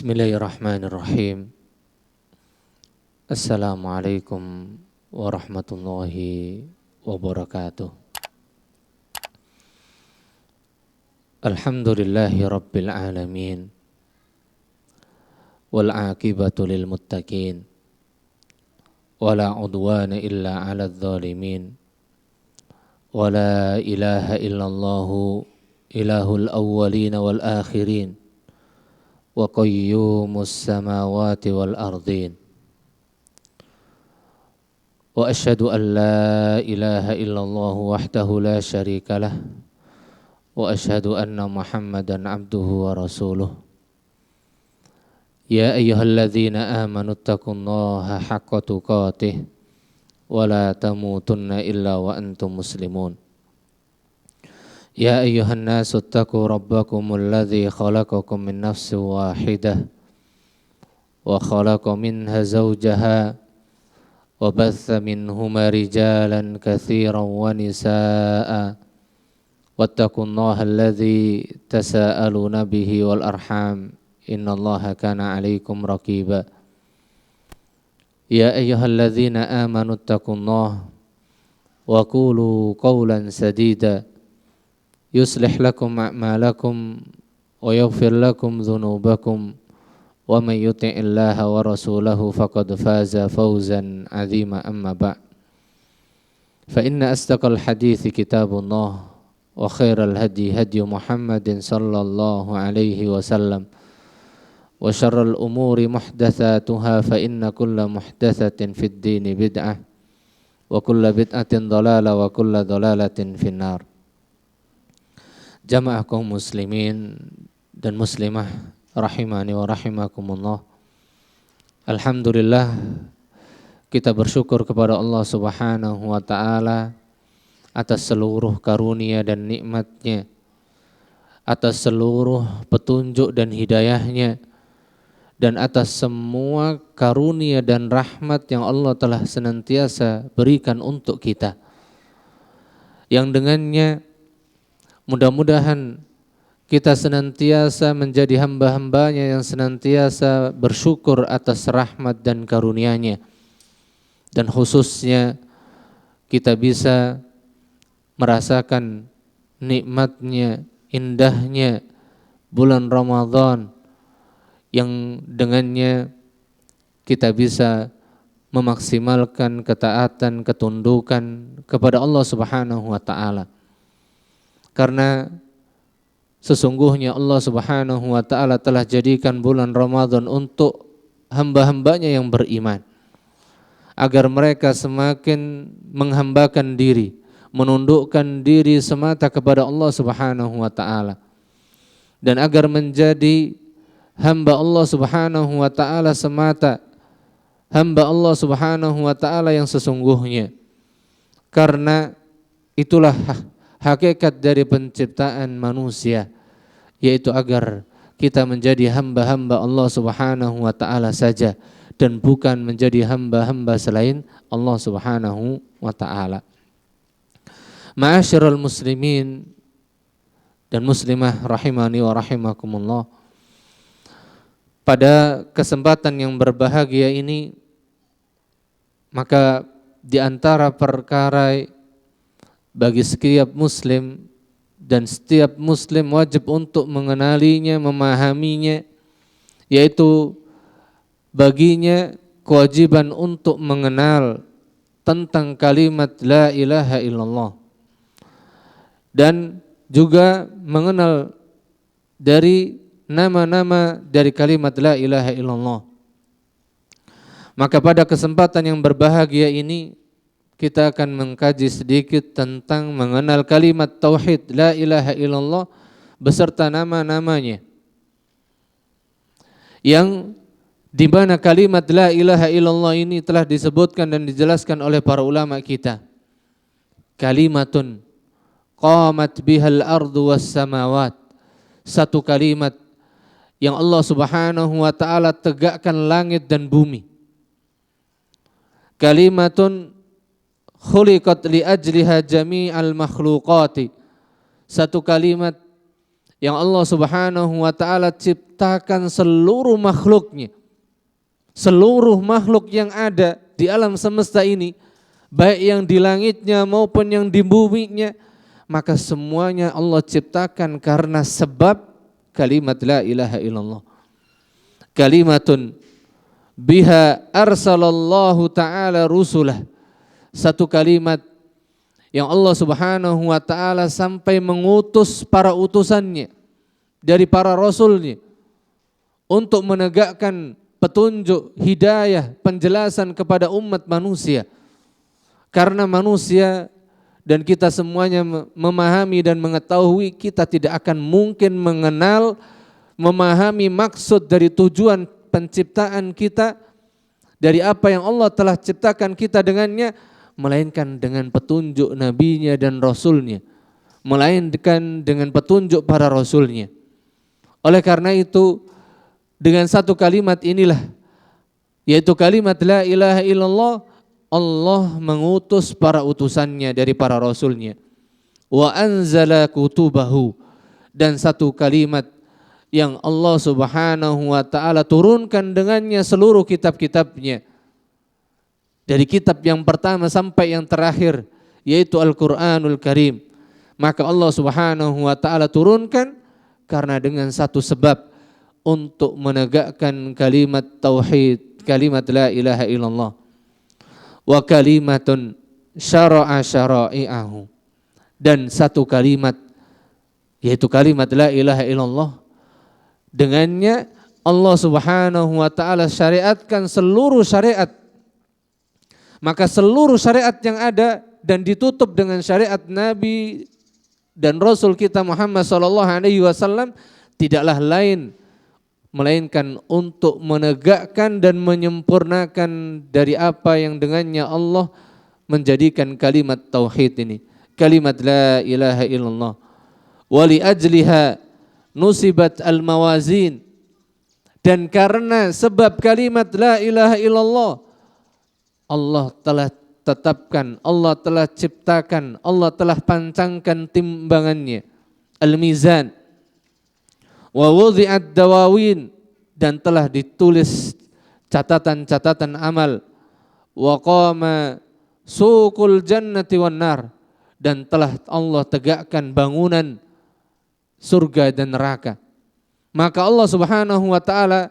Bismillahirrahmanirrahim. Assalamualaikum warahmatullahi wabarakatuh. Alhamdulillahi rabbil alamin. Wal aqibatu lil muttaqin. Wala udwana illa 'alal zalimin. Wala ilaha illallahu ilahul awwalin wal akhirin. Wa qayyumus samawati wal ardin. Wa asyhadu an la ilaha illallah wahdahu la syarika lah. Wa asyhadu anna Muhammadan abduhu wa rasuluh. Ya ayyuhalladzina amanu taqullaha haqqa tuqatih wa la tamutunna illa wa antum muslimun. Ya ayyuhan nasu taqu rabbakumul ladzi khalaqakum min nafsin wahidah wa khalaqa minha zawjaha wa batha minhuma rijalan katsiran wa nisaa'a wattaqullaha alladzi tasaaluna bihi wal arham innallaha kana 'alaikum raqiba. Ya ayyuhalladzina amanu taqullaha wa qulu qawlan sadida yuslih lakum a'malakum wa yaghfir lakum dhunubakum wa may yuti'illaha wa rasulahu faqad faza fawzan 'azima amma ba'd. Fa inna asdaqal hadithi kitabullah wa khairal hadi hadi Muhammadin sallallahu alaihi wasallam wa syarrul umuri muhdatsatuha fa inna kulla muhdatsatin fid dini bid'ah wa kulla bid'atin dhalalah wa kulla dhalalatin finnar. Jamaah kaum muslimin dan muslimah rahimani wa rahimakumullah. Alhamdulillah, kita bersyukur kepada Allah Subhanahu wa ta'ala atas seluruh karunia dan nikmatnya, atas seluruh petunjuk dan hidayahnya, dan atas semua karunia dan rahmat yang Allah telah senantiasa berikan untuk kita, yang dengannya mudah-mudahan kita senantiasa menjadi hamba-hambanya yang senantiasa bersyukur atas rahmat dan karunia-Nya. Dan khususnya kita bisa merasakan nikmatnya, indahnya bulan Ramadan yang dengannya kita bisa memaksimalkan ketaatan, ketundukan kepada Allah Subhanahu wa ta'ala. Karena sesungguhnya Allah Subhanahu wa ta'ala telah jadikan bulan Ramadan untuk hamba-hambanya yang beriman, agar mereka semakin menghambakan diri, menundukkan diri semata kepada Allah Subhanahu wa ta'ala, dan agar menjadi hamba Allah Subhanahu wa ta'ala semata, hamba Allah Subhanahu wa ta'ala yang sesungguhnya. Karena itulah hakikat dari penciptaan manusia, yaitu agar kita menjadi hamba-hamba Allah Subhanahu wa ta'ala saja dan bukan menjadi hamba-hamba selain Allah Subhanahu wa ta'ala. Ma'asyiral muslimin dan muslimah rahimani wa rahimakumullah. Pada kesempatan yang berbahagia ini, maka di antara perkara bagi setiap muslim, dan setiap muslim wajib untuk mengenalinya, memahaminya, yaitu baginya kewajiban untuk mengenal tentang kalimat la ilaha illallah, dan juga mengenal dari nama-nama dari kalimat la ilaha illallah. Maka pada kesempatan yang berbahagia ini kita akan mengkaji sedikit tentang mengenal kalimat tauhid la ilaha illallah beserta nama-namanya, yang di mana kalimat la ilaha illallah ini telah disebutkan dan dijelaskan oleh para ulama kita. Kalimatun qamat bihal ardu was samawat, satu kalimat yang Allah Subhanahu wa ta'ala tegakkan langit dan bumi. Kalimatun khuliqat li ajliha jami'al makhluqati, satu kalimat yang Allah Subhanahu wa taala ciptakan seluruh makhluknya. Seluruh makhluk yang ada di alam semesta ini, baik yang di langitnya maupun yang di buminya, maka semuanya Allah ciptakan karena sebab kalimat la ilaha illallah. Kalimatun biha arsalallahu ta'ala rusulah. Satu kalimat yang Allah Subhanahu wa taala sampai mengutus para utusannya dari para rasulnya untuk menegakkan petunjuk, hidayah, penjelasan kepada umat manusia. Karena manusia dan kita semuanya memahami dan mengetahui, kita tidak akan mungkin mengenal, memahami maksud dari tujuan penciptaan kita, dari apa yang Allah telah ciptakan kita dengannya, melainkan dengan petunjuk nabinya dan rasulnya, melainkan dengan petunjuk para rasulnya. Oleh karena itu, dengan satu kalimat inilah, yaitu kalimat la ilaha illallah, Allah mengutus para utusannya dari para rasulnya. Wa anzala kutubahu, dan satu kalimat yang Allah Subhanahu wa taala turunkan dengannya seluruh kitab-kitabnya, dari kitab yang pertama sampai yang terakhir, yaitu Al-Quranul Karim. Maka Allah Subhanahu wa ta'ala turunkan karena dengan satu sebab, untuk menegakkan kalimat tauhid, kalimat la ilaha illallah. Wa kalimatun syara'a syara'i'ahu, dan satu kalimat, yaitu kalimat la ilaha illallah, dengannya Allah Subhanahu wa ta'ala syariatkan seluruh syariat. Maka seluruh syariat yang ada dan ditutup dengan syariat Nabi dan Rasul kita Muhammad SAW tidaklah lain melainkan untuk menegakkan dan menyempurnakan dari apa yang dengannya Allah menjadikan kalimat tauhid ini, kalimat la ilaha illallah. Wa li ajliha nusibat al-mawazin, dan karena sebab kalimat la ilaha illallah, Allah telah tetapkan, Allah telah ciptakan, Allah telah pancangkan timbangannya, al-mizan. Wa wudi'at dawawin, dan telah ditulis catatan-catatan amal. Wa qama suqul jannati wan nar, dan telah Allah tegakkan bangunan surga dan neraka. Maka Allah Subhanahu wa taala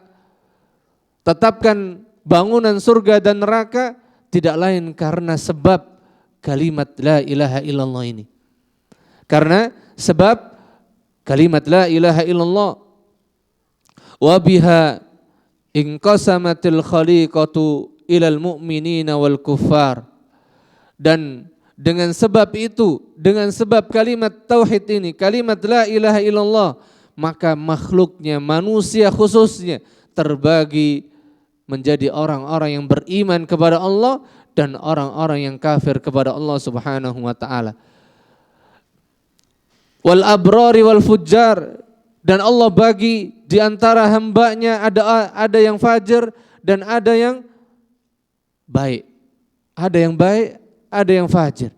tetapkan bangunan surga dan neraka tidak lain karena sebab kalimat la ilaha illallah ini. Karena sebab kalimat la ilaha illallah. Wa biha inqasamatil khaliqatu ilal mu'minina wal kuffar. Dan dengan sebab itu, dengan sebab kalimat tauhid ini, kalimat la ilaha illallah, maka makhluknya, manusia khususnya, terbagi menjadi orang-orang yang beriman kepada Allah dan orang-orang yang kafir kepada Allah Subhanahu wa taala. Wal abrari wal fujjar, dan Allah bagi di antara hambanya ada yang fajir dan ada yang baik. Ada yang baik, ada yang fajir.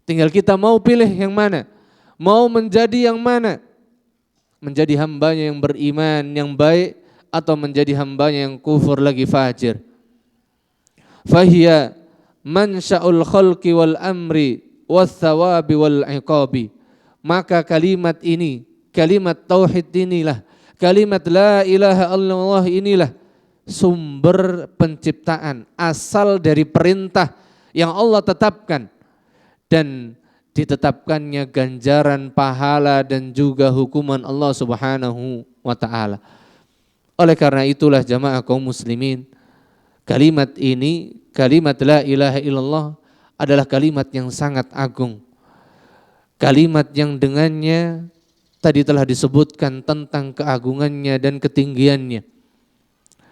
Tinggal kita mau pilih yang mana, mau menjadi yang mana, menjadi hambanya yang beriman, yang baik, atau menjadi hambanya yang kufur lagi fajir. Fahiya mansya'ul khalqi wal amri was thawabi wal iqabi. Maka kalimat ini, kalimat tauhid inilah, kalimat la ilaha illallah inilah sumber penciptaan, asal dari perintah yang Allah tetapkan, dan ditetapkannya ganjaran, pahala, dan juga hukuman Allah Subhanahu wa ta'ala. Oleh karena itulah jamaah kaum muslimin, kalimat ini, kalimat la ilaha illallah adalah kalimat yang sangat agung. Kalimat yang dengannya tadi telah disebutkan tentang keagungannya dan ketinggiannya,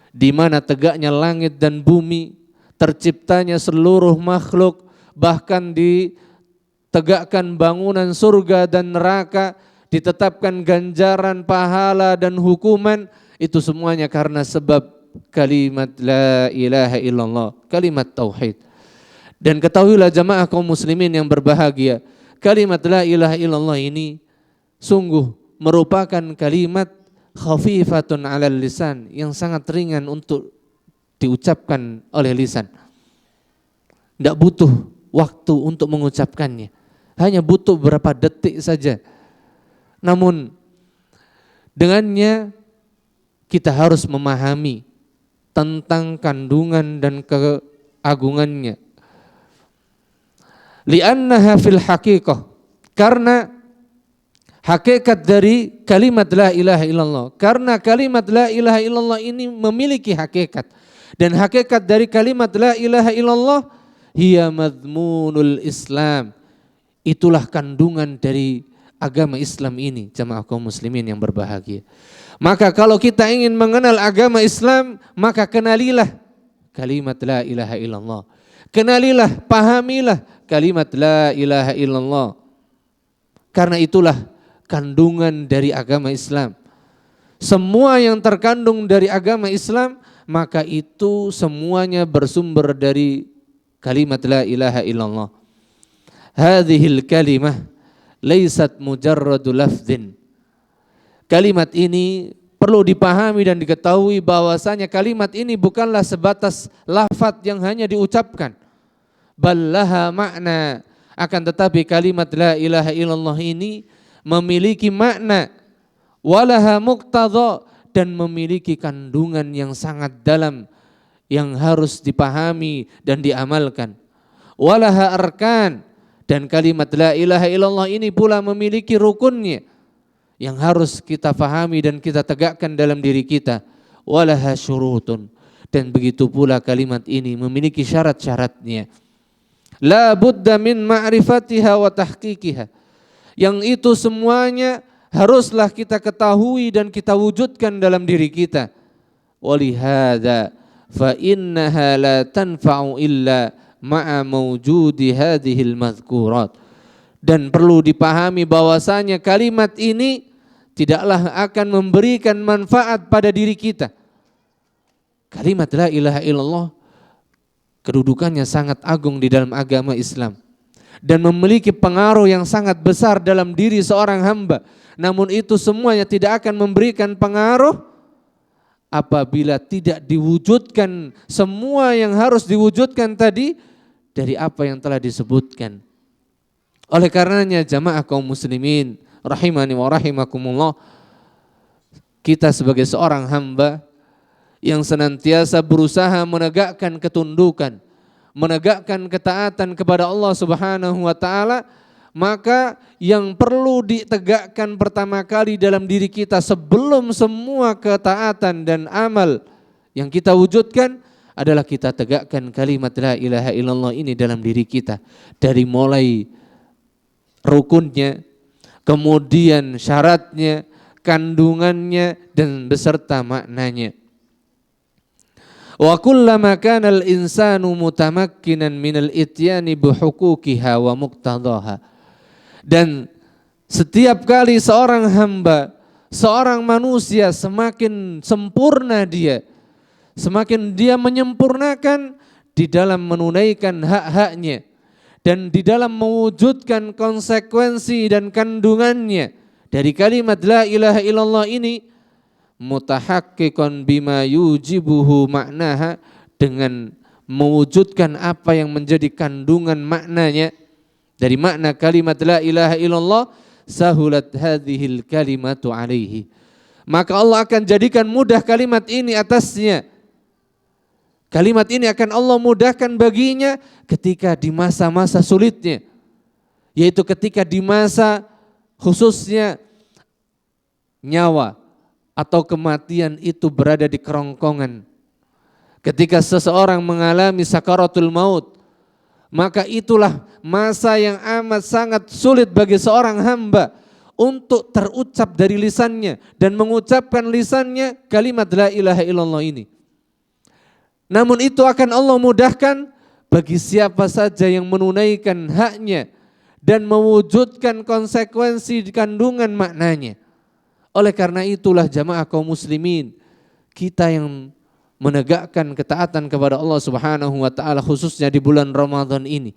di mana tegaknya langit dan bumi, terciptanya seluruh makhluk, bahkan ditegakkan bangunan surga dan neraka, ditetapkan ganjaran, pahala, dan hukuman. Itu semuanya karena sebab kalimat la ilaha illallah, kalimat tauhid. Dan ketahuilah jamaah kaum muslimin yang berbahagia, kalimat la ilaha illallah ini sungguh merupakan kalimat khafifatun 'alal lisan, yang sangat ringan untuk diucapkan oleh lisan. Tidak butuh waktu untuk mengucapkannya, hanya butuh beberapa detik saja. Namun dengannya kita harus memahami tentang kandungan dan keagungannya. Li'annaha fil haqiqah, karena hakikat dari kalimat la ilaha illallah, karena kalimat la ilaha illallah ini memiliki hakikat, dan hakikat dari kalimat la ilaha illallah hiya madmunul Islam, itulah kandungan dari agama Islam ini, jamaah kaum muslimin yang berbahagia. Maka kalau kita ingin mengenal agama Islam, maka kenalilah kalimat la ilaha illallah. Kenalilah, pahamilah kalimat la ilaha illallah. Karena itulah kandungan dari agama Islam. Semua yang terkandung dari agama Islam, maka itu semuanya bersumber dari kalimat la ilaha illallah. Hadhil kalimah laysat mujarradu lafdhin. Kalimat ini perlu dipahami dan diketahui bahwasanya kalimat ini bukanlah sebatas lafaz yang hanya diucapkan. Ballaha makna, akan tetapi kalimat la ilaha illallah ini memiliki makna, walaha muqtadha, dan memiliki kandungan yang sangat dalam yang harus dipahami dan diamalkan. Walaha arkan, dan kalimat la ilaha illallah ini pula memiliki rukunnya yang harus kita pahami dan kita tegakkan dalam diri kita. Walaha syurutun, dan begitu pula kalimat ini memiliki syarat-syaratnya. La budda min ma'rifatiha wa tahqiqiha, yang itu semuanya haruslah kita ketahui dan kita wujudkan dalam diri kita. Walihada fa innaha la tanfa'u illa ma'a mawjudi hadhil madhkurat, dan perlu dipahami bahwasanya kalimat ini tidaklah akan memberikan manfaat pada diri kita. Kalimat la ilaha illallah kedudukannya sangat agung di dalam agama Islam dan memiliki pengaruh yang sangat besar dalam diri seorang hamba. Namun itu semuanya tidak akan memberikan pengaruh apabila tidak diwujudkan semua yang harus diwujudkan tadi dari apa yang telah disebutkan. Oleh karenanya jamaah kaum muslimin rahimani wa rahimakumullah, kita sebagai seorang hamba yang senantiasa berusaha menegakkan ketundukan, menegakkan ketaatan kepada Allah Subhanahu wa taala, maka yang perlu ditegakkan pertama kali dalam diri kita sebelum semua ketaatan dan amal yang kita wujudkan adalah kita tegakkan kalimat la ilaha illallah ini dalam diri kita, dari mulai rukunnya, kemudian syaratnya, kandungannya, dan beserta maknanya. Wa kullama kana al-insanu mutamakkinan minal ityani bihuquqiha wa muqtadaha, dan setiap kali seorang hamba, seorang manusia semakin sempurna dia, semakin dia menyempurnakan di dalam menunaikan hak-haknya dan di dalam mewujudkan konsekuensi dan kandungannya dari kalimat la ilaha illallah ini, mutahaqqiqan bima yujibuhu maknaha, dengan mewujudkan apa yang menjadi kandungan maknanya dari makna kalimat la ilaha illallah, sahulat hadhil kalimatu alaihi, maka Allah akan jadikan mudah kalimat ini atasnya. Kalimat ini akan Allah mudahkan baginya ketika di masa-masa sulitnya, yaitu ketika di masa khususnya nyawa atau kematian itu berada di kerongkongan. Ketika seseorang mengalami sakaratul maut, maka itulah masa yang amat sangat sulit bagi seorang hamba untuk terucap dari lisannya dan mengucapkan lisannya kalimat la ilaha illallah ini. Namun itu akan Allah mudahkan bagi siapa saja yang menunaikan haknya dan mewujudkan konsekuensi kandungan maknanya. Oleh karena itulah jamaah kaum muslimin, kita yang menegakkan ketaatan kepada Allah Subhanahu wa taala khususnya di bulan Ramadan ini,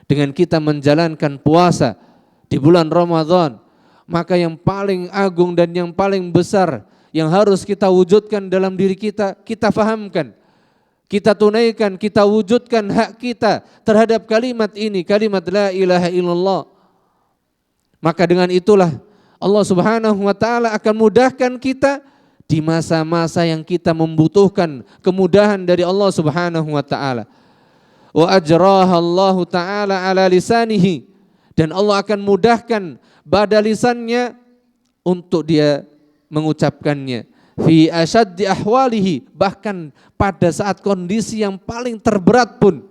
dengan kita menjalankan puasa di bulan Ramadan, maka yang paling agung dan yang paling besar yang harus kita wujudkan dalam diri kita, kita fahamkan, kita tunaikan, kita wujudkan hak kita terhadap kalimat ini, kalimat la ilaha illallah. Maka dengan itulah Allah Subhanahu wa taala akan mudahkan kita di masa-masa yang kita membutuhkan kemudahan dari Allah Subhanahu wa taala. Wa ajraha Allah taala ala lisanihi, dan Allah akan mudahkan pada lisannya untuk dia mengucapkannya. Fi asyaddi ahwalihi, bahkan pada saat kondisi yang paling terberat pun.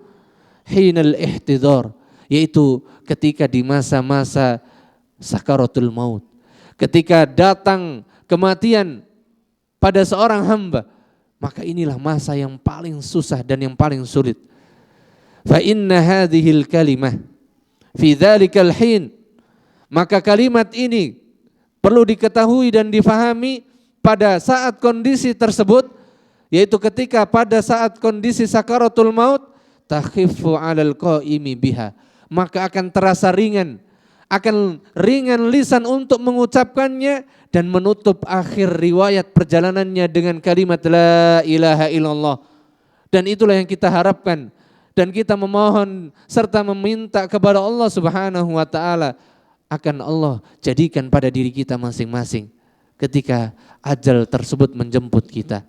Hinal ihtidhar, yaitu ketika di masa-masa sakaratul maut, ketika datang kematian pada seorang hamba, maka inilah masa yang paling susah dan yang paling sulit. Fa inna hadhil kalimah fi dzalikal hin, maka kalimat ini perlu diketahui dan difahami pada saat kondisi tersebut, yaitu ketika pada saat kondisi sakaratul maut, takhifu 'alal qaimi biha, maka akan terasa ringan, akan ringan lisan untuk mengucapkannya dan menutup akhir riwayat perjalanannya dengan kalimat la ilaha illallah. Dan itulah yang kita harapkan, dan kita memohon serta meminta kepada Allah Subhanahu wa taala akan Allah jadikan pada diri kita masing-masing ketika ajal tersebut menjemput kita.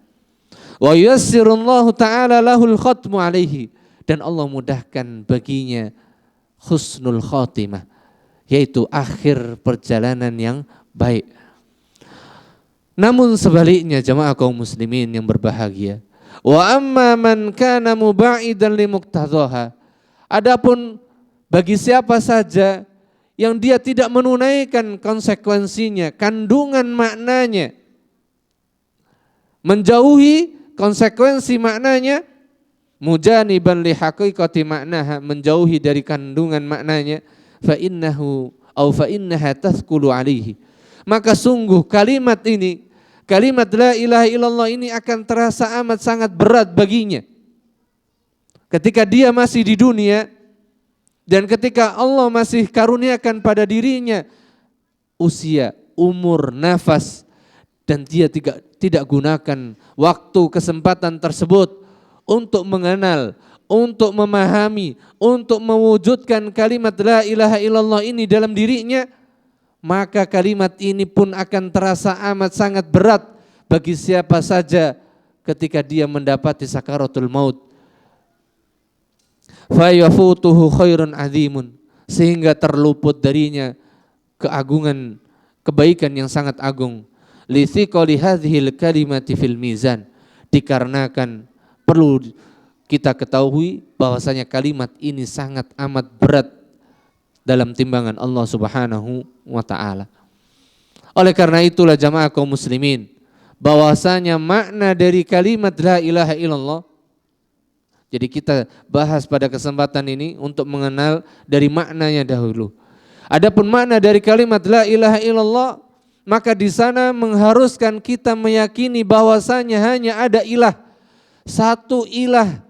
Wa yassirullahu taala lahul khatmu alaihi, dan Allah mudahkan baginya husnul khatimah, yaitu akhir perjalanan yang baik. Namun sebaliknya jamaah kaum muslimin yang berbahagia, wa amma man kana muba'idan li muqtadhaha, adapun bagi siapa saja yang dia tidak menunaikan konsekuensinya, kandungan maknanya, menjauhi konsekuensi maknanya, mujaniban li haqiqati maknaha, menjauhi dari kandungan maknanya, fa innahu aw fa innaha tathqulu alaihi, maka sungguh kalimat ini, kalimat la ilaha illallah ini akan terasa amat sangat berat baginya ketika dia masih di dunia, dan ketika Allah masih karuniakan pada dirinya usia, umur, nafas, dan dia tidak gunakan waktu kesempatan tersebut untuk mengenal, untuk memahami, untuk mewujudkan kalimat la ilaha illallah ini dalam dirinya, maka kalimat ini pun akan terasa amat sangat berat bagi siapa saja ketika dia mendapati sakaratul maut. Fa yafutuhu khairun azimun, sehingga terluput darinya keagungan, kebaikan yang sangat agung. Li thiqali hadhil kalimati fil mizan, dikarenakan perlu kita ketahui bahwasanya kalimat ini sangat amat berat dalam timbangan Allah Subhanahu wa taala. Oleh karena itulah jamaah kaum muslimin, bahwasanya makna dari kalimat la ilaha illallah, jadi kita bahas pada kesempatan ini untuk mengenal dari maknanya dahulu. Adapun makna dari kalimat la ilaha illallah, maka di sana mengharuskan kita meyakini bahwasanya hanya ada ilah, satu ilah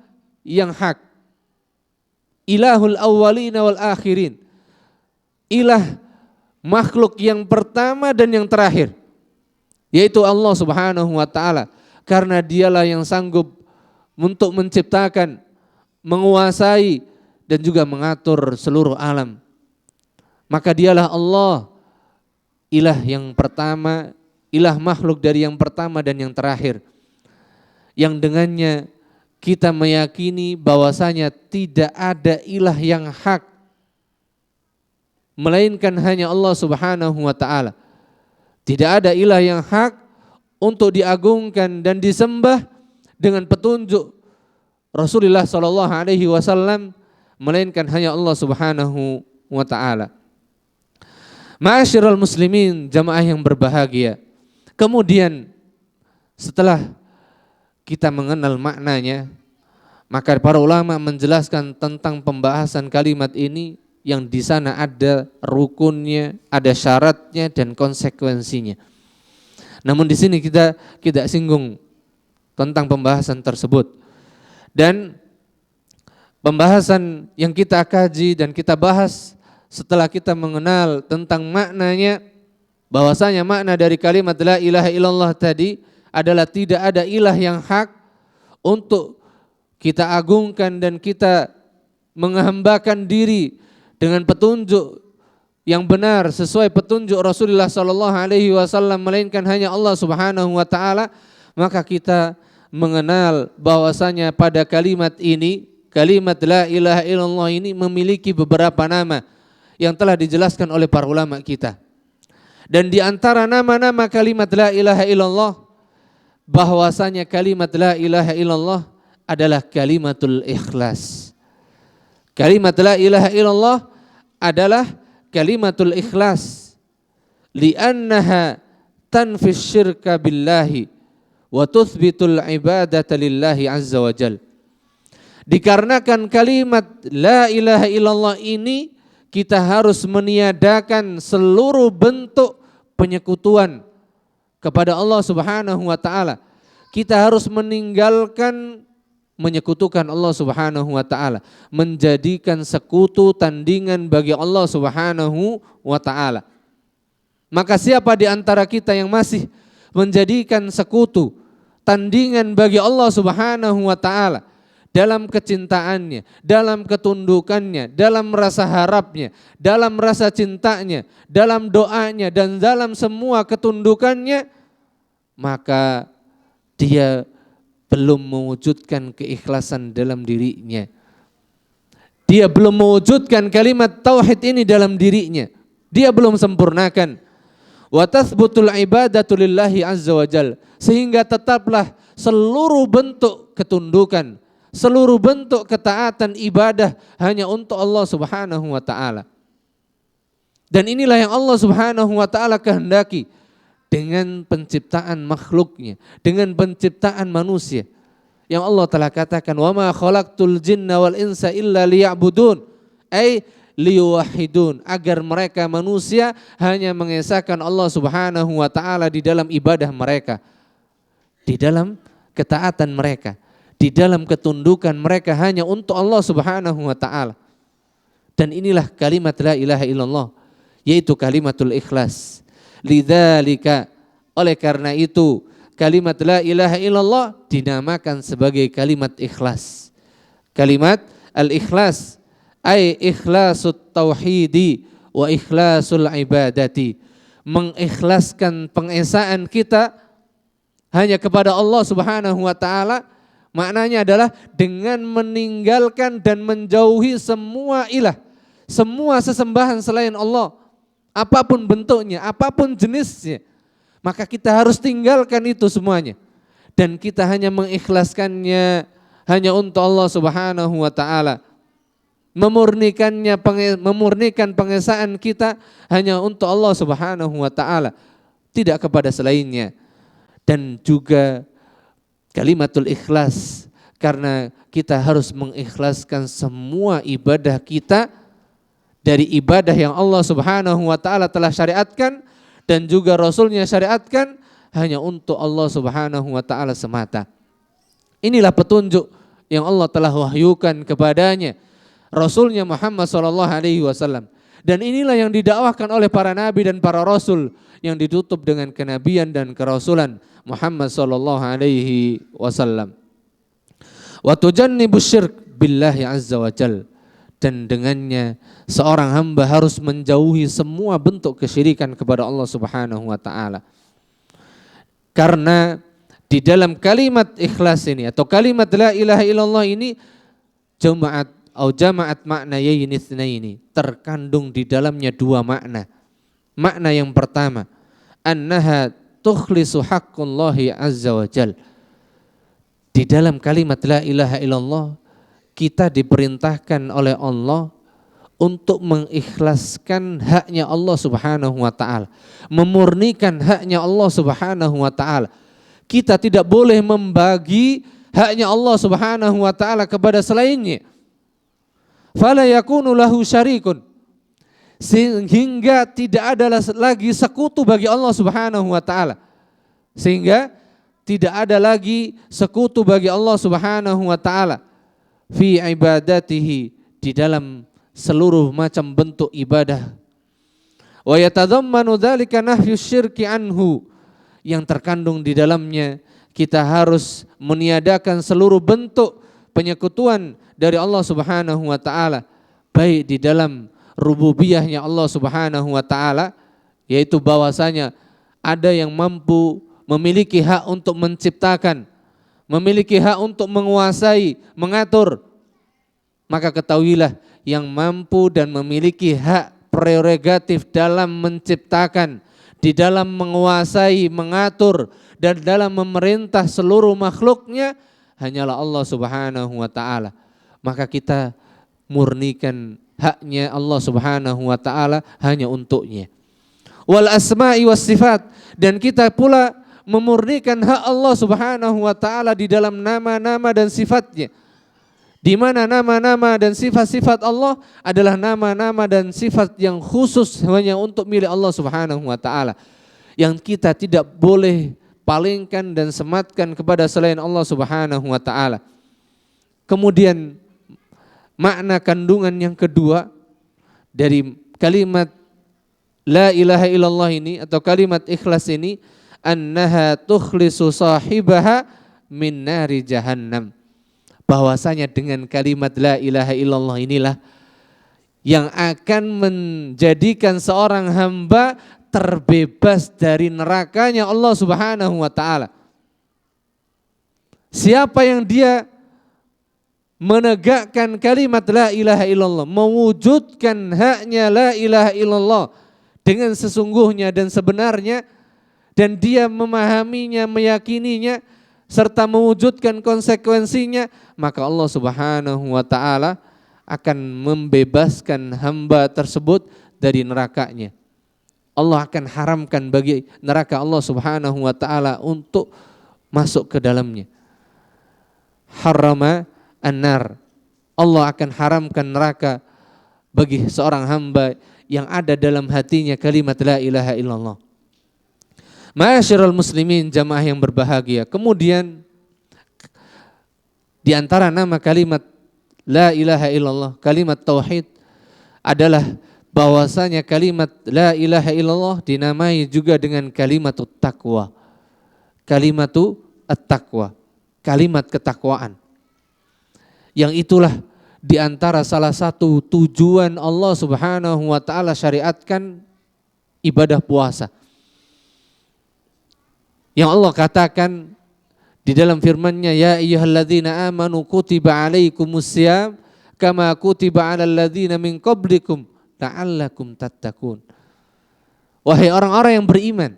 yang hak. Ilahul awwalina wal akhirin. Ilah makhluk yang pertama dan yang terakhir, yaitu Allah Subhanahu wa taala, karena dialah yang sanggup untuk menciptakan, menguasai, dan juga mengatur seluruh alam. Maka dialah Allah, ilah yang pertama, ilah makhluk dari yang pertama dan yang terakhir, yang dengannya kita meyakini bahwasanya tidak ada ilah yang hak melainkan hanya Allah Subhanahu wa taala. Tidak ada ilah yang hak untuk diagungkan dan disembah dengan petunjuk Rasulullah sallallahu alaihi wasallam, melainkan hanya Allah Subhanahu wa taala. Ma'asyiral muslimin, jamaah yang berbahagia. Kemudian setelah kita mengenal maknanya, maka para ulama menjelaskan tentang pembahasan kalimat ini yang di sana ada rukunnya, ada syaratnya dan konsekuensinya. Namun di sini kita tidak singgung tentang pembahasan tersebut. Dan pembahasan yang kita kaji dan kita bahas setelah kita mengenal tentang maknanya, bahwasanya makna dari kalimat la ilaha illallah tadi adalah tidak ada ilah yang hak untuk kita agungkan dan kita menghambakan diri dengan petunjuk yang benar sesuai petunjuk Rasulullah sallallahu alaihi wasallam, melainkan hanya Allah Subhanahu wa taala. Maka kita mengenal bahwasanya pada kalimat ini, kalimat la ilaha illallah ini memiliki beberapa nama yang telah dijelaskan oleh para ulama kita. Dan di antara nama-nama kalimat la ilaha illallah, bahwasanya kalimat la ilaha illallah adalah kalimatul ikhlas. Kalimat la ilaha illallah adalah kalimatul ikhlas, li'annaha tanfis syirka billahi wa tuthbitul ibadata lillahi azza wa jal. Dikarenakan kalimat la ilaha illallah ini kita harus meniadakan seluruh bentuk penyekutuan kepada Allah Subhanahu wa taala. Kita harus meninggalkan menyekutukan Allah Subhanahu wa taala, menjadikan sekutu tandingan bagi Allah Subhanahu wa taala. Maka siapa di antara kita yang masih menjadikan sekutu tandingan bagi Allah Subhanahu wa taala dalam kecintaannya, dalam ketundukannya, dalam rasa harapnya, dalam rasa cintanya, dalam doanya, dan dalam semua ketundukannya, maka dia belum mewujudkan keikhlasan dalam dirinya. Dia belum mewujudkan kalimat tauhid ini dalam dirinya. Dia belum sempurnakan. Wa tathbutul ibadatu lillahi azza wa jal, sehingga tetaplah seluruh bentuk ketundukan, seluruh bentuk ketaatan ibadah hanya untuk Allah Subhanahu wa taala. Dan inilah yang Allah Subhanahu wa taala kehendaki dengan penciptaan makhluknya, dengan penciptaan manusia. Yang Allah telah katakan, wa ma khalaqtul jinna wal insa illa liya'budun, ay liyuwahhidun, agar mereka manusia hanya mengesahkan Allah Subhanahu wa taala di dalam ibadah mereka, di dalam ketaatan mereka, di dalam ketundukan mereka hanya untuk Allah Subhanahu wa taala. Dan inilah kalimat la ilaha illallah, yaitu kalimatul ikhlas. Lidzalika, oleh karena itu kalimat la ilaha illallah dinamakan sebagai kalimat ikhlas. Kalimat al-ikhlas ay ikhlasut tauhidi wa ikhlasul ibadati, mengikhlaskan pengesaan kita hanya kepada Allah Subhanahu wa taala. Maknanya adalah dengan meninggalkan dan menjauhi semua ilah, semua sesembahan selain Allah, apapun bentuknya, apapun jenisnya, maka kita harus tinggalkan itu semuanya. Dan kita hanya mengikhlaskannya hanya untuk Allah Subhanahu wa taala. Memurnikan pengesaan kita hanya untuk Allah Subhanahu wa taala, tidak kepada selainnya. Dan juga kalimatul ikhlas, karena kita harus mengikhlaskan semua ibadah kita dari ibadah yang Allah Subhanahu wa taala telah syariatkan dan juga Rasulnya syariatkan hanya untuk Allah Subhanahu wa taala semata. Inilah petunjuk yang Allah telah wahyukan kepadanya Rasulnya Muhammad sallallahu alaihi wasallam. Dan inilah yang didakwahkan oleh para nabi dan para rasul yang ditutup dengan kenabian dan kerasulan Muhammad sallallahu alaihi wasallam. Wa tujannibus syirk billahi azza wa jalla, dan dengannya seorang hamba harus menjauhi semua bentuk kesyirikan kepada Allah Subhanahu wa taala. Karena di dalam kalimat ikhlas ini atau kalimat la ilaha illallah ini jamaat maknayaini itsnaini, terkandung di dalamnya dua makna. Makna yang pertama, annaha tukhlisu haqqullahi azza wa jal. Di dalam kalimat la ilaha illallah kita diperintahkan oleh Allah untuk mengikhlaskan haknya Allah Subhanahu wa taala, memurnikan haknya Allah Subhanahu wa taala. Kita tidak boleh membagi haknya Allah Subhanahu wa taala kepada selainnya. Fala yakunu lahu syarikun, sehingga tidak ada lagi sekutu bagi Allah Subhanahu wa taala. Sehingga tidak ada lagi sekutu bagi Allah Subhanahu wa taala fi ibadatihi, di dalam seluruh macam bentuk ibadah. Wa yatadhammanu dzalika nahyu syirki anhu, yang terkandung di dalamnya kita harus meniadakan seluruh bentuk penyekutuan dari Allah Subhanahu wa taala, baik di dalam rububiyahnya Allah Subhanahu wa taala, yaitu bahwasanya ada yang mampu memiliki hak untuk menciptakan, memiliki hak untuk menguasai, mengatur. Maka ketahuilah yang mampu dan memiliki hak prerogatif dalam menciptakan, di dalam menguasai, mengatur, dan dalam memerintah seluruh makhluknya hanyalah Allah Subhanahu wa taala. Maka kita murnikan haknya Allah Subhanahu wa taala hanya untuknya. Wal asma'i was sifat, dan kita pula memurnikan hak Allah Subhanahu wa taala di dalam nama-nama dan sifatnya. Di mana nama-nama dan sifat-sifat Allah adalah nama-nama dan sifat yang khusus hanya untuk milik Allah Subhanahu wa taala, yang kita tidak boleh palingkan dan sematkan kepada selain Allah Subhanahu wa taala. Kemudian makna kandungan yang kedua dari kalimat la ilaha illallah ini atau kalimat ikhlas ini, annaha tukhlisu sahibaha min nari jahannam. Bahwasanya dengan kalimat la ilaha illallah inilah yang akan menjadikan seorang hamba terbebas dari nerakanya Allah Subhanahu wa taala. Siapa yang dia menegakkan kalimat la ilaha illallah, mewujudkan haknya la ilaha illallah dengan sesungguhnya dan sebenarnya, dan dia memahaminya, meyakininya, serta mewujudkan konsekuensinya, maka Allah Subhanahu wa taala akan membebaskan hamba tersebut dari nerakanya. Allah akan haramkan bagi neraka Allah Subhanahu wa taala untuk masuk ke dalamnya. Harama an-nar. Allah akan haramkan neraka bagi seorang hamba yang ada dalam hatinya kalimat la ilaha illallah. Ma'asyiral muslimin, jamaah yang berbahagia. Kemudian di antara nama kalimat la ilaha illallah, kalimat tauhid, adalah bahwasanya kalimat la ilaha illallah dinamai juga dengan kalimatut taqwa. Kalimatu at-taqwa, kalimat ketakwaan. Yang itulah di antara salah satu tujuan Allah Subhanahu wa taala syariatkan ibadah puasa. Yang Allah katakan di dalam firman-Nya, ya ayyuhalladzina amanu kutiba alaikumusiyam kama kutiba alal ladzina min qablikum la'allakum tattaqun. Wahai orang-orang yang beriman.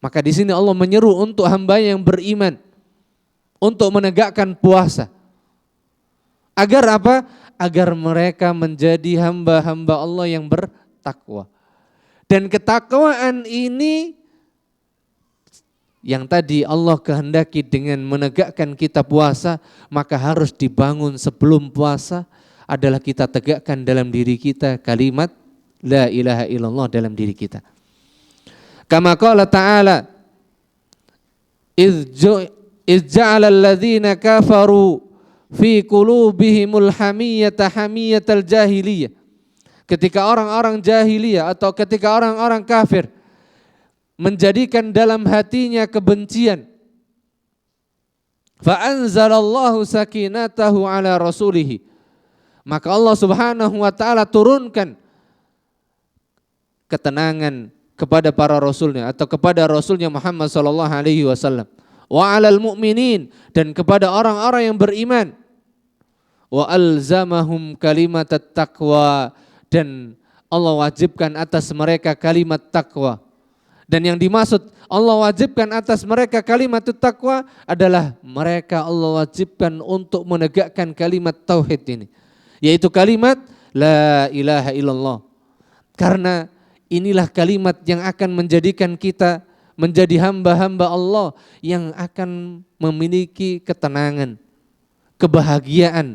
Maka di sini Allah menyeru untuk hamba yang beriman untuk menegakkan puasa. Agar apa? Agar mereka menjadi hamba-hamba Allah yang bertakwa. Dan ketakwaan ini yang tadi Allah kehendaki dengan menegakkan kita puasa, maka harus dibangun sebelum puasa adalah kita tegakkan dalam diri kita kalimat la ilaha illallah dalam diri kita. Kama qala ta'ala, idz ja'ala alladhina kafaru fi qulubihimul hamiyata hamiyatal jahiliyah. Ketika orang-orang jahiliyah atau ketika orang-orang kafir menjadikan dalam hatinya kebencian, fa anzalallahu sakinatahu ala rasulihi, maka Allah Subhanahu wa taala turunkan ketenangan kepada para rasulnya atau kepada rasulnya Muhammad sallallahu alaihi wasallam, wa alal mu'minin, dan kepada orang-orang yang beriman, wa alzamahum kalimatat taqwa, dan Allah wajibkan atas mereka kalimat takwa. Dan yang dimaksud Allah wajibkan atas mereka kalimat taqwa adalah mereka Allah wajibkan untuk menegakkan kalimat tauhid ini, yaitu kalimat la ilaha illallah. Karena inilah kalimat yang akan menjadikan kita menjadi hamba-hamba Allah yang akan memiliki ketenangan, kebahagiaan,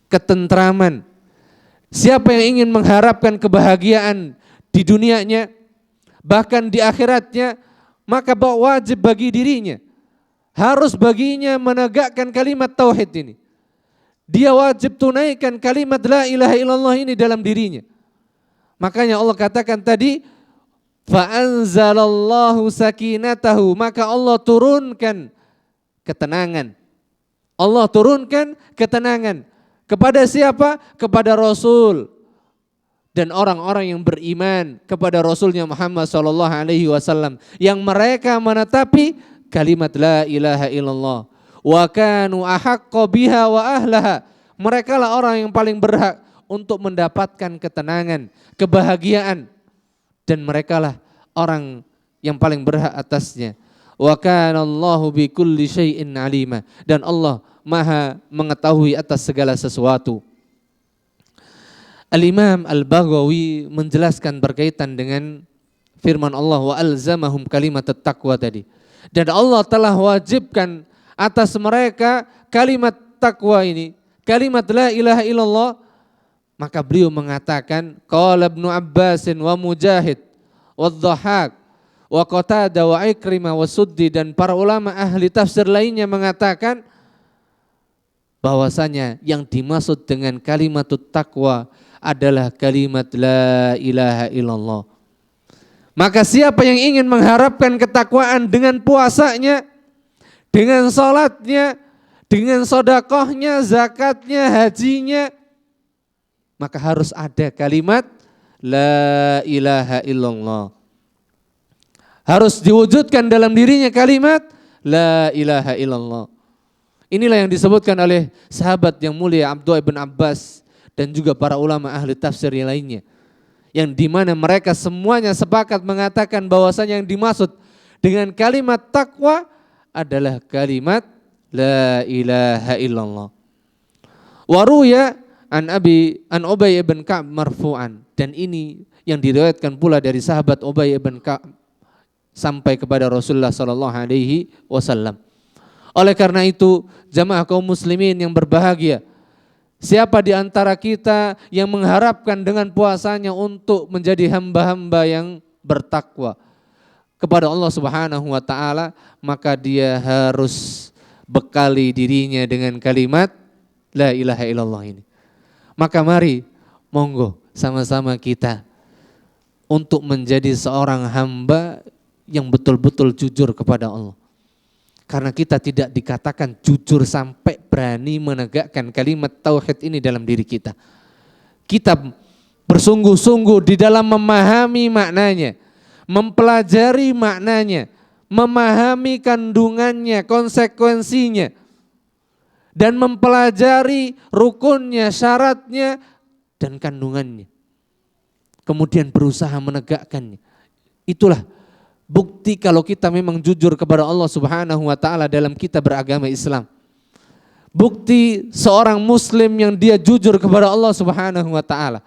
ketentraman. Siapa yang ingin mengharapkan kebahagiaan di dunianya, bahkan di akhiratnya, maka wajib bagi dirinya, harus baginya menegakkan kalimat tauhid ini. Dia wajib tunaikan kalimat la ilaha illallah ini dalam dirinya. Makanya Allah katakan tadi, fa'anzalallahu sakinatahu, maka Allah turunkan ketenangan. Allah turunkan ketenangan kepada siapa? Kepada Rasul dan orang-orang yang beriman kepada Rasulnya Muhammad SAW, yang mereka menetapi kalimat la ilaha illallah. Wa kanu ahaqqa biha wa ahlaha. Mereka lah orang yang paling berhak untuk mendapatkan ketenangan, kebahagiaan, dan mereka lah orang yang paling berhak atasnya. Wa kana Allahu bi kulli syai'in alima, dan Allah Maha mengetahui atas segala sesuatu. Al-Imam Al-Baghawi menjelaskan berkaitan dengan firman Allah wa alzamahum kalimat at-taqwa tadi. Dan Allah telah wajibkan atas mereka kalimat takwa ini, kalimat la ilaha illallah. Maka beliau mengatakan, qala Ibnu Abbas wa Mujahid wa Dhahhak wa Qatadah wa Ikrimah wa Suddi, dan para ulama ahli tafsir lainnya mengatakan bahwasanya yang dimaksud dengan kalimatut taqwa adalah kalimat la ilaha illallah. Maka siapa yang ingin mengharapkan ketakwaan dengan puasanya, dengan salatnya, dengan sedekahnya, zakatnya, hajinya, maka harus ada kalimat la ilaha illallah. Harus diwujudkan dalam dirinya kalimat la ilaha illallah. Inilah yang disebutkan oleh sahabat yang mulia Abdullah bin Abbas dan juga para ulama ahli tafsir yang lainnya, yang dimana mereka semuanya sepakat mengatakan bahwasanya yang dimaksud dengan kalimat takwa adalah kalimat la ilaha illallah. Waruya an Ubay bin Ka'ab marfu'an, dan ini yang diriwayatkan pula dari sahabat Ubay bin Ka'ab sampai kepada Rasulullah sallallahu alaihi wasallam. Oleh karena itu, jamaah kaum muslimin yang berbahagia, siapa di antara kita yang mengharapkan dengan puasanya untuk menjadi hamba-hamba yang bertakwa kepada Allah Subhanahu wa taala, maka dia harus bekali dirinya dengan kalimat la ilaha illallah ini. Maka mari monggo sama-sama kita untuk menjadi seorang hamba yang betul-betul jujur kepada Allah. Karena kita tidak dikatakan jujur sampai berani menegakkan kalimat tauhid ini dalam diri kita. Kita bersungguh-sungguh di dalam memahami maknanya, mempelajari maknanya, memahami kandungannya, konsekuensinya, dan mempelajari rukunnya, syaratnya, dan kandungannya. Kemudian berusaha menegakkannya. Itulah bukti kalau kita memang jujur kepada Allah Subhanahu wa taala dalam kita beragama Islam. Bukti seorang muslim yang dia jujur kepada Allah Subhanahu wa taala,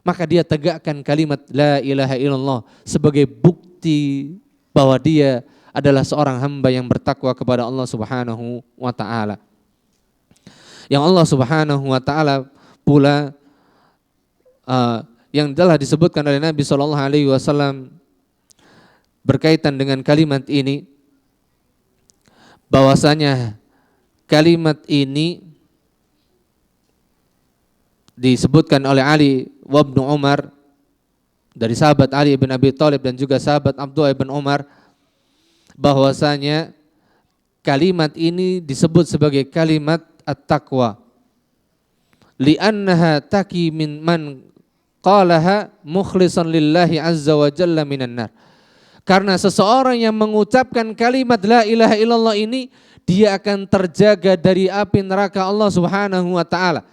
maka dia tegakkan kalimat la ilaha illallah sebagai bukti bahwa dia adalah seorang hamba yang bertakwa kepada Allah Subhanahu wa taala. Yang Allah Subhanahu wa taala pula yang telah disebutkan oleh Nabi sallallahu alaihi wasallam berkaitan dengan kalimat ini, bahwasanya kalimat ini disebutkan oleh Ali wa Ibnu Umar, dari sahabat Ali bin Abi Thalib dan juga sahabat Abdullah bin Umar, bahwasanya kalimat ini disebut sebagai kalimat at-taqwa li'annaha taqi min man qalaha mukhlishan lillahi azza wa jalla minan nar. Karena seseorang yang mengucapkan kalimat la ilaha illallah ini, dia akan terjaga dari api neraka Allah Subhanahu wa taala.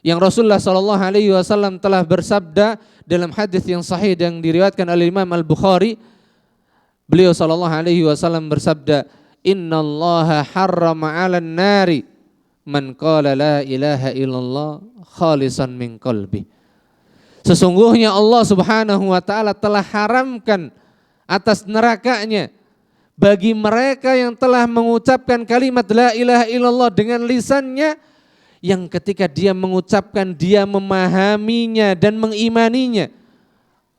Yang Rasulullah sallallahu alaihi wasallam telah bersabda dalam hadis yang sahih yang diriwayatkan oleh Imam Al-Bukhari, beliau sallallahu alaihi wasallam bersabda, "Innallaha harrama 'alan nari man qala la ilaha illallah khalisan min qalbi." Sesungguhnya Allah Subhanahu wa taala telah haramkan atas nerakanya bagi mereka yang telah mengucapkan kalimat la ilaha illallah dengan lisannya, yang ketika dia mengucapkan dia memahaminya dan mengimaninya.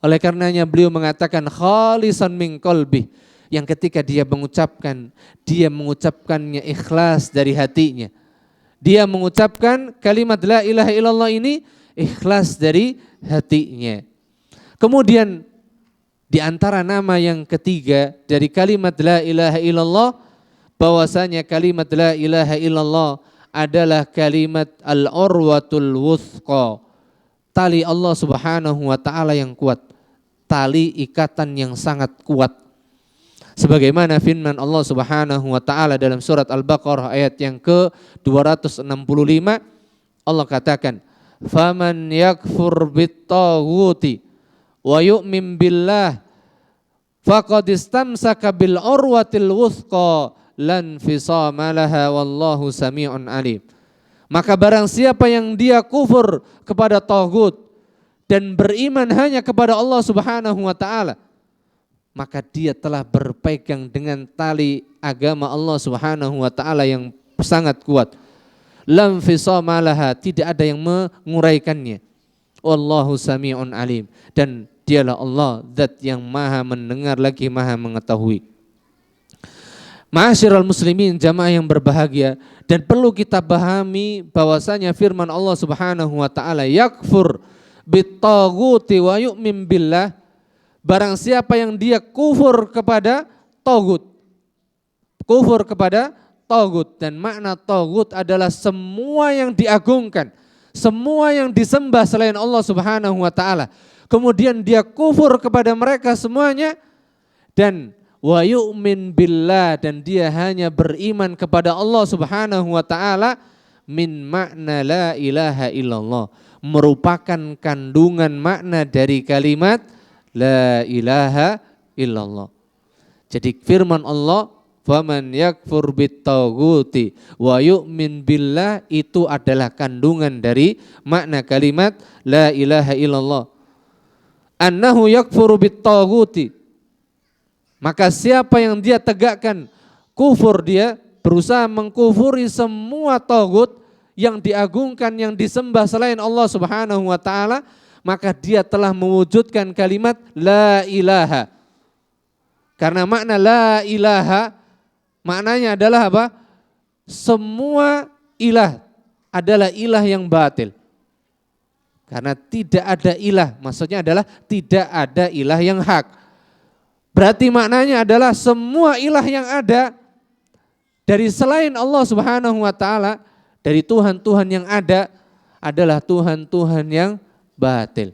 Oleh karenanya beliau mengatakan khalisan min qalbi, yang ketika dia mengucapkannya ikhlas dari hatinya. Dia mengucapkan kalimat la ilaha illallah ini ikhlas dari hatinya. Kemudian di antara nama yang ketiga dari kalimat la ilaha illallah, bahwasanya kalimat la ilaha illallah adalah kalimat al-urwatul wuthqa, tali Allah Subhanahu wa taala yang kuat, tali ikatan yang sangat kuat. Sebagaimana firman Allah Subhanahu wa taala dalam surat Al-Baqarah ayat yang ke-265, Allah katakan, "Faman yakfur bit-taghuti wa yu'min billah faqad istamsaka bil urwatil wuthqa lan fisama laha wallahu sami'un alim." Maka barang siapa yang dia kufur kepada taghut dan beriman hanya kepada Allah Subhanahu wa taala, maka dia telah berpegang dengan tali agama Allah Subhanahu wa taala yang sangat kuat. Lam fisama laha, tidak ada yang menguraikannya. Wallahu sami'un alim, dan dialah Allah zat yang maha mendengar lagi maha mengetahui. Ma'asyiral muslimin, jamaah yang berbahagia, dan perlu kita pahami bahwasanya firman Allah Subhanahu wa taala, yakfur bit-taghuti wa yu'min billah, barang siapa yang dia kufur kepada taghut. Kufur kepada taghut, dan makna taghut adalah semua yang diagungkan, semua yang disembah selain Allah Subhanahu wa taala. Kemudian dia kufur kepada mereka semuanya, dan wa yu'min billah, dan dia hanya beriman kepada Allah Subhanahu wa taala, min makna la ilaha illallah, merupakan kandungan makna dari kalimat la ilaha illallah. Jadi firman Allah, faman yakfur bit-taghuti wa yu'min billah, itu adalah kandungan dari makna kalimat la ilaha illallah. Annahu yakfuru bit-taghuti, maka siapa yang dia tegakkan kufur, dia berusaha mengkufuri semua taghut yang diagungkan, yang disembah selain Allah Subhanahu wa taala, maka dia telah mewujudkan kalimat la ilaha. Karena makna la ilaha maknanya adalah apa? Semua ilah adalah ilah yang batil. Karena tidak ada ilah, maksudnya adalah tidak ada ilah yang hak. Berarti maknanya adalah semua ilah yang ada dari selain Allah Subhanahu wa taala, dari Tuhan-Tuhan yang ada, adalah Tuhan-Tuhan yang batil.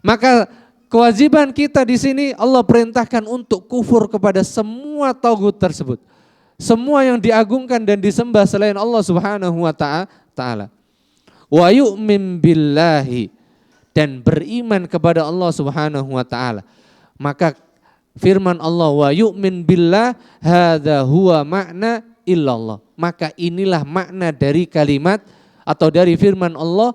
Maka kewajiban kita di sini, Allah perintahkan untuk kufur kepada semua taghut tersebut. Semua yang diagungkan dan disembah selain Allah Subhanahu wa taala. Wa yu'min billahi, dan beriman kepada Allah Subhanahu wa taala. Maka firman Allah, wa yu'min billah hadza huwa makna illallah, maka inilah makna dari kalimat atau dari firman Allah,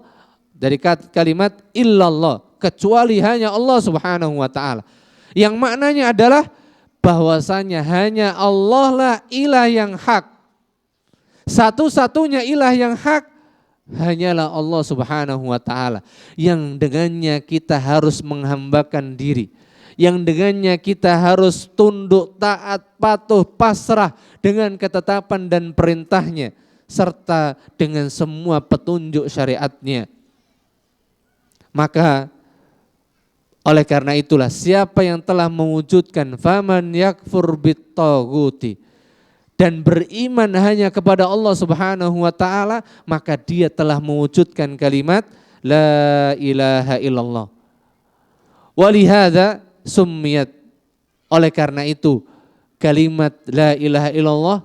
dari kalimat illallah, kecuali hanya Allah Subhanahu wa taala, yang maknanya adalah bahwasanya hanya Allah lah ilah yang hak. Satu-satunya ilah yang hak hanyalah Allah Subhanahu wa taala, yang dengannya kita harus menghambakan diri, yang dengannya kita harus tunduk, taat, patuh, pasrah dengan ketetapan dan perintahnya, serta dengan semua petunjuk syariatnya. Maka oleh karena itulah, siapa yang telah mewujudkan faman yakfur bit-taghuti, dan beriman hanya kepada Allah Subhanahu wa taala, maka dia telah mewujudkan kalimat la ilaha illallah. Walihada summiyat, oleh karena itu kalimat la ilaha illallah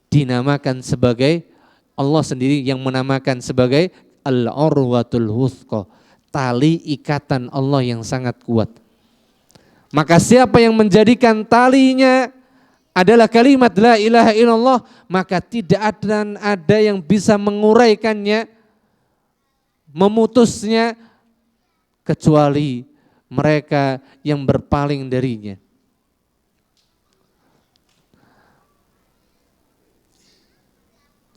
dinamakan sebagai, Allah sendiri yang menamakan sebagai al-urwatul wuthqa, tali ikatan Allah yang sangat kuat. Maka siapa yang menjadikan talinya adalah kalimat la ilaha illallah, maka tidak ada yang bisa menguraikannya, memutusnya, kecuali mereka yang berpaling darinya.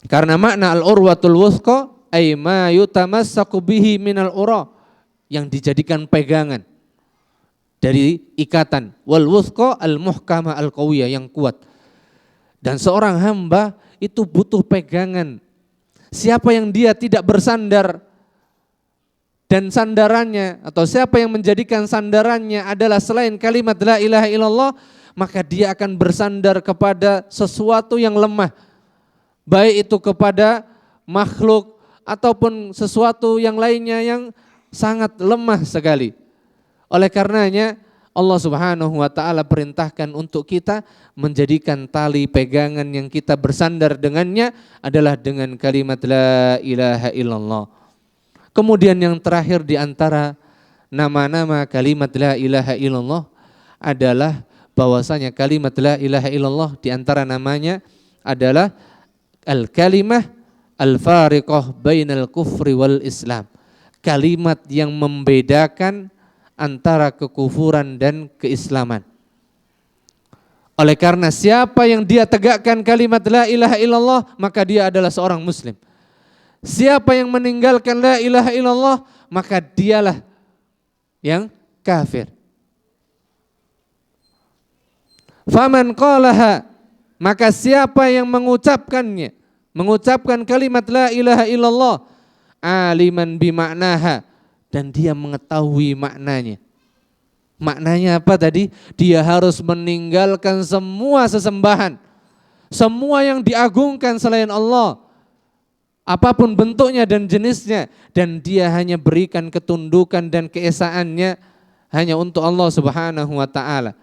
Karena makna al-urwatul wuthqa ay ma yutamassaku bihi minal ura, yang dijadikan pegangan dari ikatan, wal wuthqa al-muhkama al-qawiyah, yang kuat. Dan seorang hamba itu butuh pegangan. Siapa yang dia tidak bersandar dan sandarannya atau siapa yang menjadikan sandarannya adalah selain kalimat la ilaha illallah, maka dia akan bersandar kepada sesuatu yang lemah, baik itu kepada makhluk ataupun sesuatu yang lainnya yang sangat lemah sekali. Oleh karenanya Allah Subhanahu wa taala perintahkan untuk kita menjadikan tali pegangan yang kita bersandar dengannya adalah dengan kalimat la ilaha illallah. Kemudian yang terakhir di antara nama-nama kalimat la ilaha illallah adalah bahwasanya kalimat la ilaha illallah di antara namanya adalah al-kalimah al-fariqah bainal kufri wal islam. Kalimat yang membedakan antara kekufuran dan keislaman. Oleh karena siapa yang dia tegakkan kalimat la ilaha illallah, maka dia adalah seorang muslim. Siapa yang meninggalkan la ilaha illallah, maka dialah yang kafir. Faman qalaha, maka siapa yang mengucapkannya, mengucapkan kalimat la ilaha illallah aliman bimaknaha, dan dia mengetahui maknanya. Maknanya apa tadi? Dia harus meninggalkan semua sesembahan, semua yang diagungkan selain Allah, apapun bentuknya dan jenisnya, dan dia hanya berikan ketundukan dan keesaannya hanya untuk Allah Subhanahu wa taala.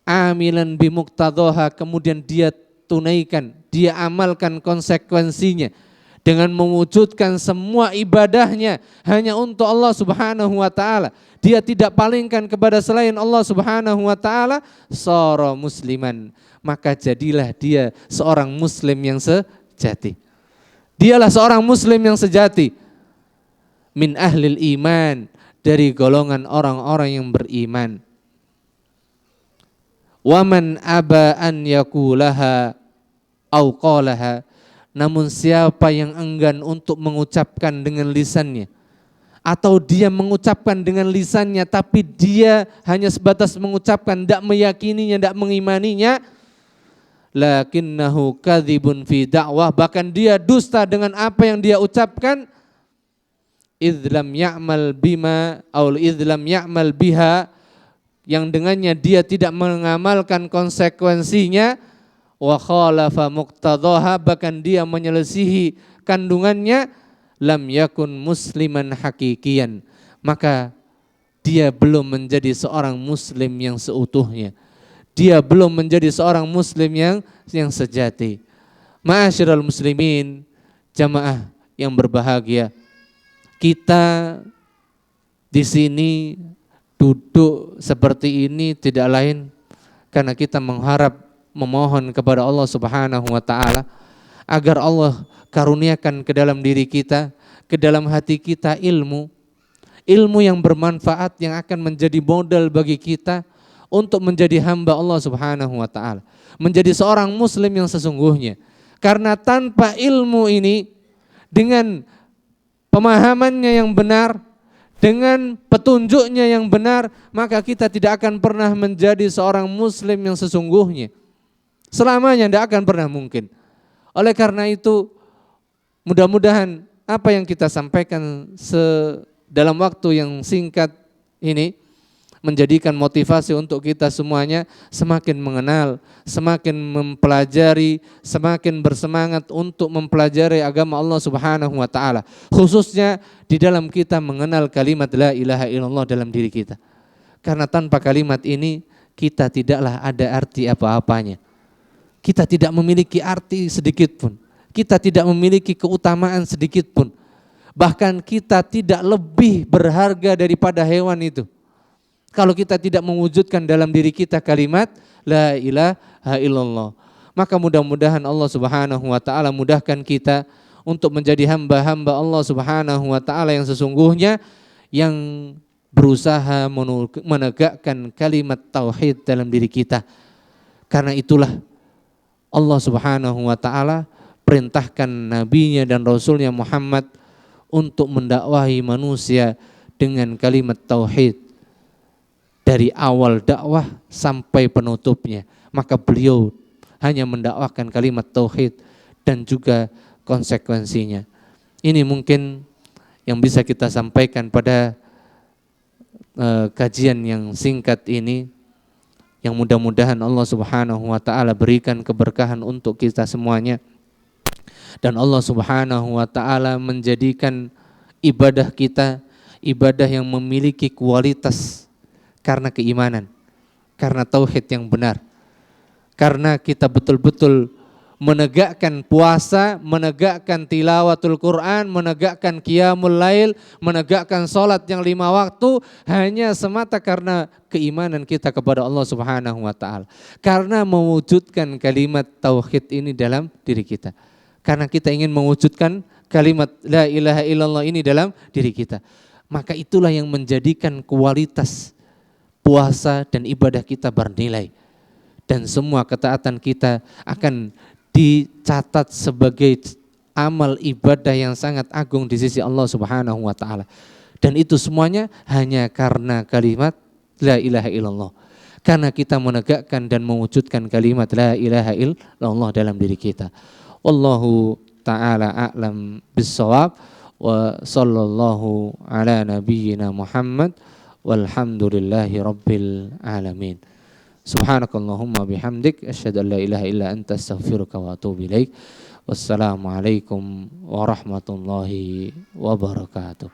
Amilan bimuqtadhaha, kemudian dia tunaikan, dia amalkan konsekuensinya dengan mewujudkan semua ibadahnya hanya untuk Allah Subhanahu wa taala. Dia tidak palingkan kepada selain Allah Subhanahu wa taala, sara musliman, maka jadilah dia seorang muslim yang sejati. Dialah seorang muslim yang sejati. Min ahlil iman, dari golongan orang-orang yang beriman. Waman aba an yaqulaha au qalaha, namun siapa yang enggan untuk mengucapkan dengan lisannya, atau dia mengucapkan dengan lisannya tapi dia hanya sebatas mengucapkan, tidak meyakininya, tidak mengimaninya, lakinnahu kadzibun fi da'wah, bahkan dia dusta dengan apa yang dia ucapkan, idzlam ya'mal bima aw idzlam ya'mal biha, yang dengannya dia tidak mengamalkan konsekuensinya, wa khalafa muqtadhaha, bahkan dia menyelisihi kandungannya, lam yakun musliman hakikian, maka dia belum menjadi seorang muslim yang seutuhnya. Dia belum menjadi seorang muslim yang sejati. Ma'asyiral muslimin, jamaah yang berbahagia, kita di sini duduk seperti ini tidak lain karena kita mengharap, memohon kepada Allah Subhanahu wa taala agar Allah karuniakan ke dalam diri kita, ke dalam hati kita ilmu yang bermanfaat yang akan menjadi modal bagi kita untuk menjadi hamba Allah Subhanahu wa taala, menjadi seorang muslim yang sesungguhnya. Karena tanpa ilmu ini, dengan pemahamannya yang benar, dengan petunjuknya yang benar, maka kita tidak akan pernah menjadi seorang muslim yang sesungguhnya. Selamanya tidak akan pernah mungkin. Oleh karena itu, mudah-mudahan apa yang kita sampaikan dalam waktu yang singkat ini menjadikan motivasi untuk kita semuanya semakin mengenal, semakin mempelajari, semakin bersemangat untuk mempelajari agama Allah Subhanahu wa taala. Khususnya di dalam kita mengenal kalimat la ilaha illallah dalam diri kita. Karena tanpa kalimat ini kita tidaklah ada arti apa-apanya. Kita tidak memiliki arti sedikit pun. Kita tidak memiliki keutamaan sedikit pun. Bahkan kita tidak lebih berharga daripada hewan itu, kalau kita tidak mewujudkan dalam diri kita kalimat la ilaha illallah. Maka mudah-mudahan Allah Subhanahu wa taala mudahkan kita untuk menjadi hamba-hamba Allah Subhanahu wa taala yang sesungguhnya, yang berusaha menegakkan kalimat tauhid dalam diri kita. Karena itulah Allah Subhanahu wa taala perintahkan nabinya dan rasulnya Muhammad untuk mendakwahi manusia dengan kalimat tauhid. Dari awal dakwah sampai penutupnya, maka beliau hanya mendakwakan kalimat tauhid dan juga konsekuensinya. Ini mungkin yang bisa kita sampaikan pada kajian yang singkat ini, yang mudah-mudahan Allah Subhanahu wa taala berikan keberkahan untuk kita semuanya, dan Allah Subhanahu wa taala menjadikan ibadah kita ibadah yang memiliki kualitas karena keimanan, karena tauhid yang benar, karena kita betul-betul menegakkan puasa, menegakkan tilawatul Quran, menegakkan qiyamul lail, menegakkan salat yang 5 waktu hanya semata karena keimanan kita kepada Allah Subhanahu wa taala. Karena mewujudkan kalimat tauhid ini dalam diri kita. Karena kita ingin mewujudkan kalimat la ilaha illallah ini dalam diri kita. Maka itulah yang menjadikan kualitas puasa dan ibadah kita bernilai. Dan semua ketaatan kita akan dicatat sebagai amal ibadah yang sangat agung di sisi Allah Subhanahu wa taala. Dan itu semuanya hanya karena kalimat la ilaha illallah. Karena kita menegakkan dan mewujudkan kalimat la ilaha illallah dalam diri kita. Wallahu ta'ala a'lam bis-shawab wa sallallahu ala nabiyyina Muhammad walhamdulillahi rabbil alamin. Subhanakallahumma bihamdik asyhadu an la ilaha illa anta astaghfiruka wa atubu ilaik. Wassalamualaikum warahmatullahi wabarakatuh.